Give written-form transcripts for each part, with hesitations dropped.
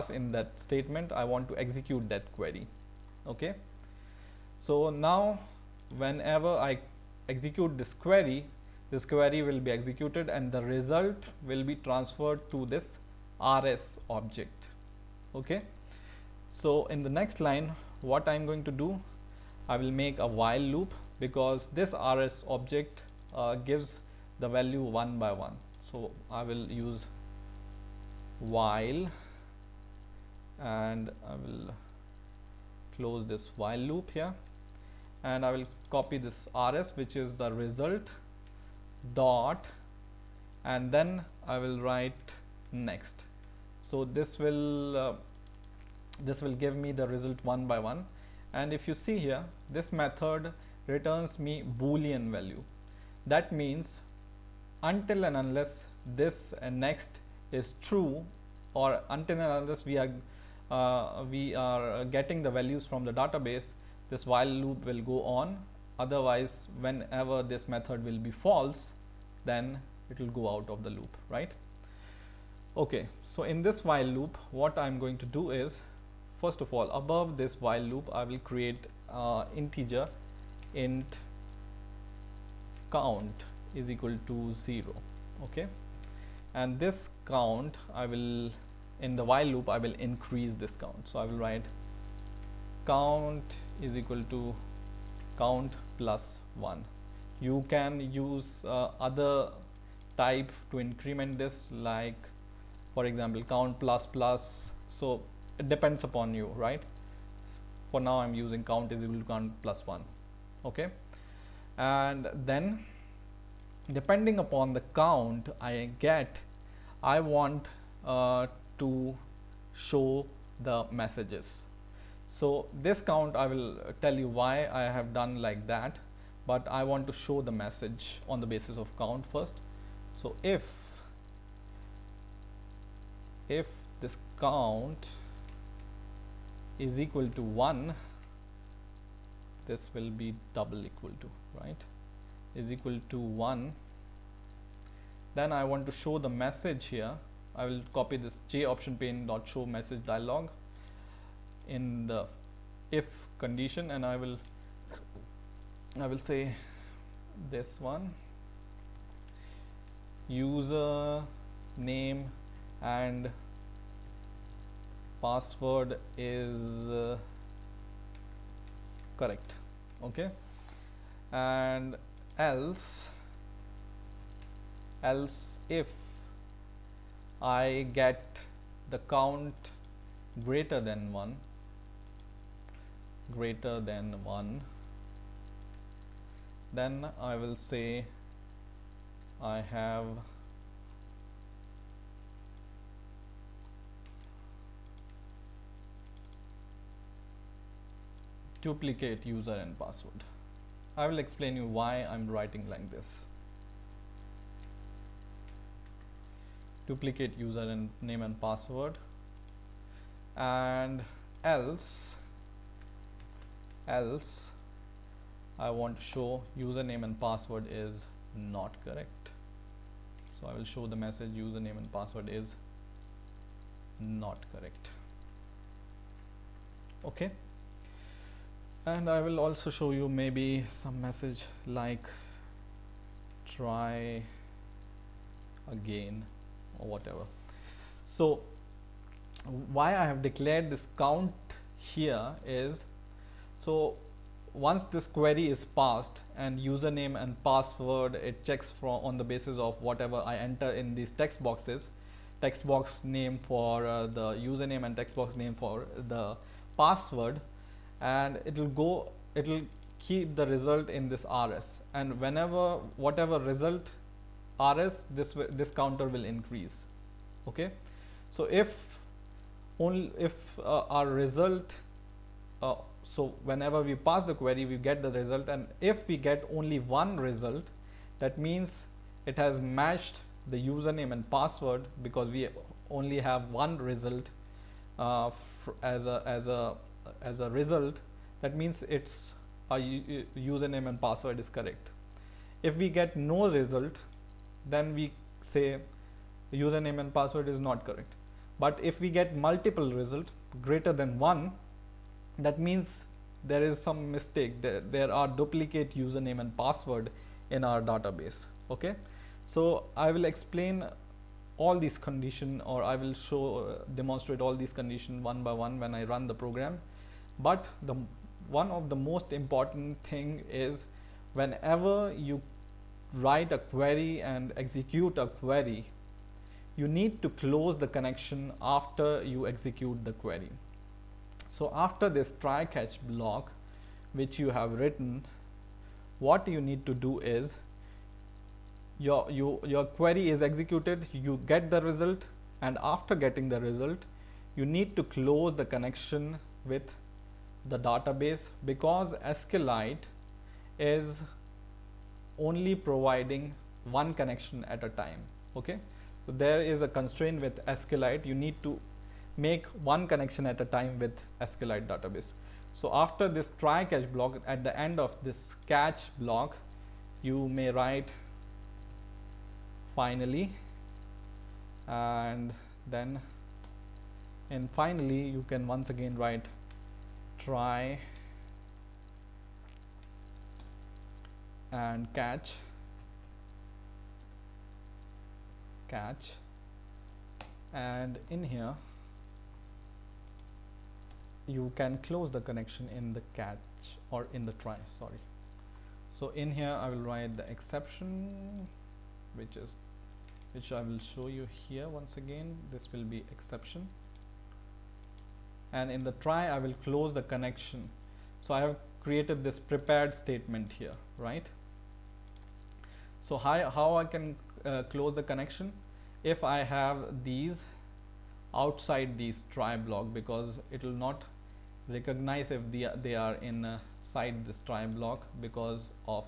in that statement, I want to execute that query. Okay, so now whenever I execute this query will be executed and the result will be transferred to this rs object. Okay, so in the next line, what I'm going to do, I will make a while loop, because this rs object gives the value one by one. So I will use while, and I will close this while loop here, and I will copy this rs, which is the result dot, and then I will write next. So this will give me the result one by one. And if you see here, this method returns me boolean value. That means until and unless this next is true, or until and unless we are getting the values from the database, this while loop will go on. Otherwise, whenever this method will be false, then it will go out of the loop, right? Okay, so in this while loop, what I'm going to do is, first of all, above this while loop, I will create integer int count is equal to 0. Okay, and this count, I will, in the while loop, I will increase this count. So I will write count is equal to count plus 1. You can use other type to increment this, like for example count plus plus. So it depends upon you, right? For now I'm using count is equal to count plus 1. Okay, and then depending upon the count I get, I want to show the messages. So this count, I will tell you why I have done like that, but I want to show the message on the basis of count first. So if this count is equal to 1, this will be double equal to, right, is equal to 1, then I want to show the message here. I will copy this j option pane dot show message dialog in the if condition, and I will say this one, user name and password is correct. Okay, and else if I get the count greater than 1, then I will say I have duplicate user and password. I will explain you why I'm writing like this. Duplicate user and name and password, and else I want to show username and password is not correct. So I will show the message username and password is not correct. Okay, and I will also show you maybe some message like try again or whatever. So why I have declared this count here is, so once this query is passed and username and password, it checks from on the basis of whatever I enter in these text boxes, text box name for the username and text box name for the password, and it will keep the result in this rs, and whenever whatever result rs, this counter will increase. Okay, so if our result, so whenever we pass the query we get the result, and if we get only one result, that means it has matched the username and password, because we only have one result as a result. That means its username and password is correct. If we get no result, then we say username and password is not correct. But if we get multiple result greater than 1, that means there is some mistake, there are duplicate username and password in our database. Okay, so I will explain all these condition, or I will show demonstrate all these condition one by one when I run the program. But the one of the most important thing is, whenever you write a query and execute a query, you need to close the connection after you execute the query. So after this try catch block which you have written, what you need to do is, your query is executed, you get the result, and after getting the result you need to close the connection with the database, because SQLite is only providing one connection at a time. Okay, so there is a constraint with SQLite, you need to make one connection at a time with SQLite database. So after this try catch block, at the end of this catch block, you may write finally, and then in finally you can once again write try and catch, and in here you can close the connection in the catch or in the try, sorry. So in here I will write the exception, which I will show you here once again. This will be exception, and in the try I will close the connection. So I have created this prepared statement here, right? So how I can close the connection? If I have these outside these try block, because it will not recognize if they are inside this try block because of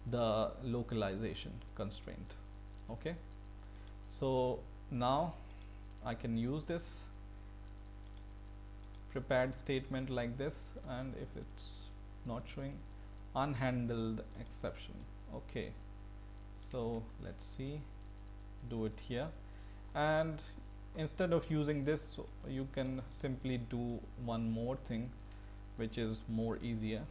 the localization constraint. Okay, so now I can use this prepared statement like this, and if it's not showing, unhandled exception. Okay, so let's see, do it here, and instead of using this you can simply do one more thing which is more easier.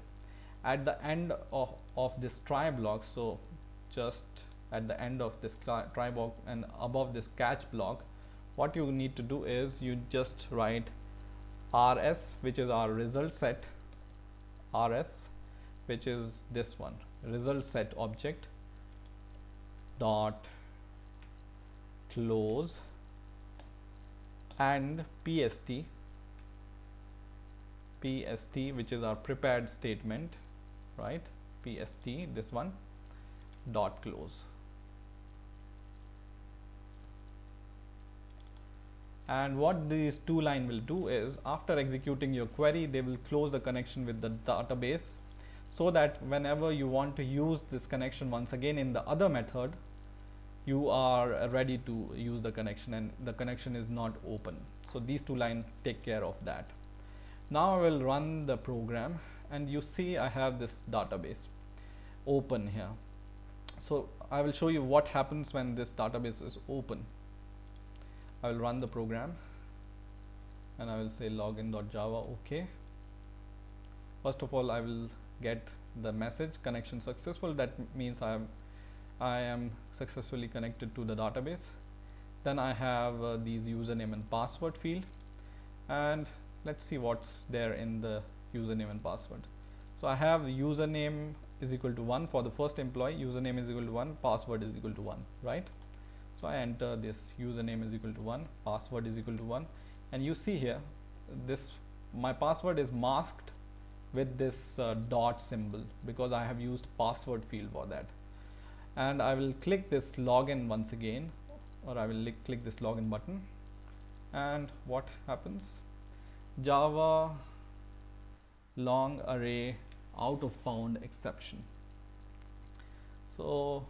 At the end of this try block, so just at the end of this try block and above this catch block, what you need to do is you just write rs, which is our result set, rs, which is this one, result set object dot close, and pst, which is our prepared statement, right? pst, this one, dot close. And what these two line will do is, after executing your query, they will close the connection with the database, so that whenever you want to use this connection once again in the other method, you are ready to use the connection and the connection is not open. So these two lines take care of that. Now I will run the program, and you see I have this database open here. So I will show you what happens when this database is open. I will run the program and I will say login.java. okay, first of all I will get the message connection successful. That means I am successfully connected to the database. Then I have these username and password field, and let's see what's there in the username and password. So I have username is equal to 1 for the first employee, username is equal to 1, password is equal to 1, right? So I enter this username is equal to 1, password is equal to 1, and you see here this my password is masked with this dot symbol because I have used password field for that. And I will click this login once again, or I will click this login button, and what happens? Java long array out of bound exception. So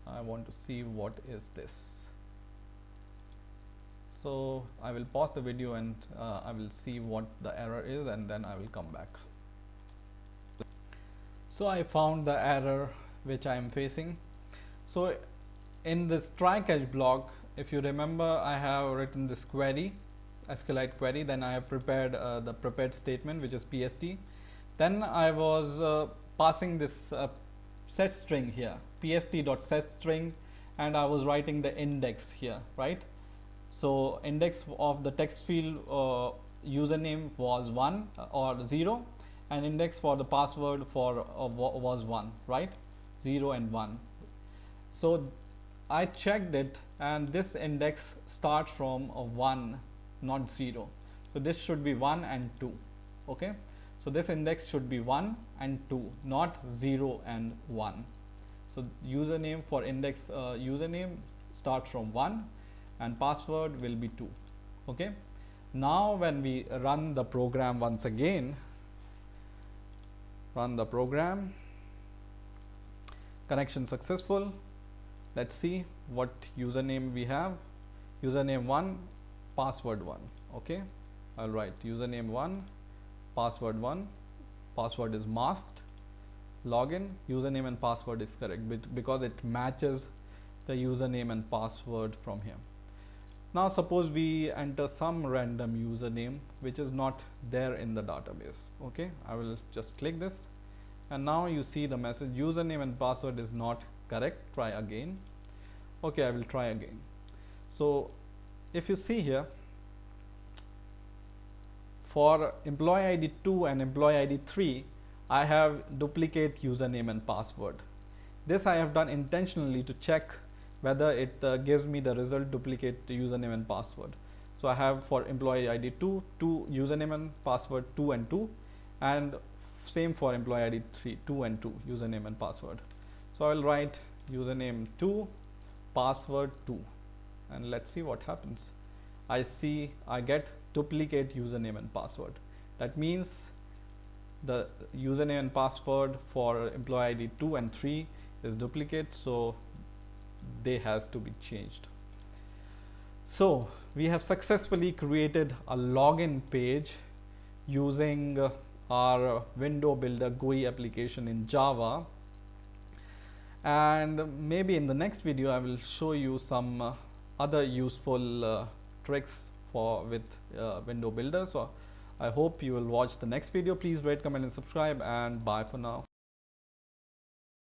I want to see what is this. So I will pause the video and I will see what the error is, and then I will come back. So I found the error which I am facing. So in this try catch block, if you remember, I have written this query, SQLite query, then I have prepared the prepared statement, which is PST. Then I was passing this set string here, pst.setString, and I was writing the index here, right? So index of the text field username was 1 or 0, and index for the password for was 1, right? 0 and 1. So I checked it, and this index starts from a 1, not 0. So this should be 1 and 2. Okay, so this index should be 1 and 2, not 0 and 1. So username for index username starts from 1 and password will be 2. Okay, now when we run the program once again, run the program, connection successful. Let's see what username we have. Username 1, password 1. Okay, I'll write username 1, password 1. Password is masked. Login, username and password is correct because it matches the username and password from here. Now suppose we enter some random username which is not there in the database. Okay, I will just click this, and now you see the message username and password is not correct, try again. Okay, I will try again. So if you see here, for employee ID 2 and employee ID 3, I have duplicate username and password. This I have done intentionally to check whether it gives me the result duplicate username and password. So I have for employee ID 2, username and password 2 and 2, and same for employee ID 3, 2 and 2, username and password. So I will write username 2, password 2, and let's see what happens. I get duplicate username and password. That means the username and password for employee ID 2 and 3 is duplicate, so they has to be changed. So we have successfully created a login page using our window builder GUI application in Java, and maybe in the next video I will show you some other useful tricks with window builder. So I hope you will watch the next video. Please rate, comment and subscribe, and bye for now.